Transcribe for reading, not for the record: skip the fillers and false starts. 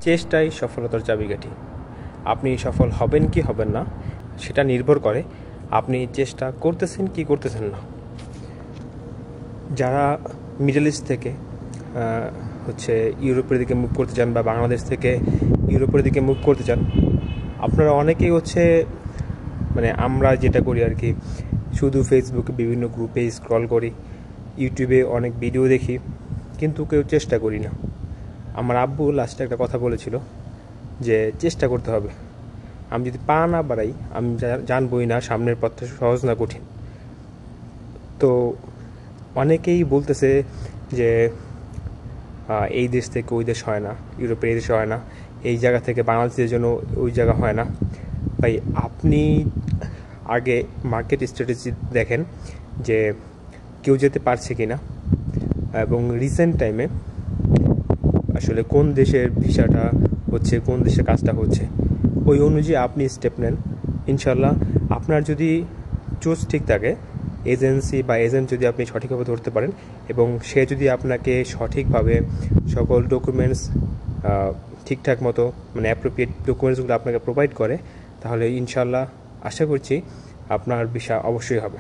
চেষ্টাই সফলতার চাবিকাঠি। আপনি সফল হবেন কি হবেন না সেটা নির্ভর করে আপনি চেষ্টা করতেছেন কি করতেছেন না। যারা মিডল ইস্ট থেকে ইউরোপের দিকে মুভ করতে চান বা বাংলাদেশ থেকে ইউরোপের দিকে মুভ করতে চান, আপনারা অনেকেই আমরা যেটা করি আর কি, শুধু ফেসবুকে বিভিন্ন গ্রুপে স্ক্রল করি, ইউটিউবে অনেক ভিডিও দেখি, কিন্তু কেউ চেষ্টা করি না। আমার আব্বু লাস্টে একটা কথা বলেছিল যে চেষ্টা করতে হবে। আমি যদি পা না বাড়াই আমি জানবই না সামনের পথটা সহজ না কঠিন। তো অনেকেই বলতেছে যে এই দেশ থেকে ওই দেশ হয় না, ইউরোপের এই দেশে হয় না, এই জায়গা থেকে বাংলাদেশের জন্য ওই জায়গা হয় না। ভাই, আপনি আগে মার্কেট স্ট্র্যাটেজি দেখেন যে কেউ যেতে পারছে কি না, এবং রিসেন্ট টাইমে আসলে কোন দেশের ভিসাটা হচ্ছে, কোন দেশে কাজটা হচ্ছে, ওই অনুযায়ী আপনি স্টেপ নেন। ইনশাল্লাহ আপনার যদি চুজ ঠিক থাকে, এজেন্সি বা এজেন্ট যদি আপনি সঠিকভাবে ধরতে পারেন এবং সে যদি আপনাকে সঠিকভাবে সকল ডকুমেন্টস ঠিকঠাক মতো অ্যাপ্রোপ্রিয়েট ডকুমেন্টসগুলো আপনাকে প্রোভাইড করে, তাহলে ইনশাল্লাহ আশা করছি আপনার ভিসা অবশ্যই হবে।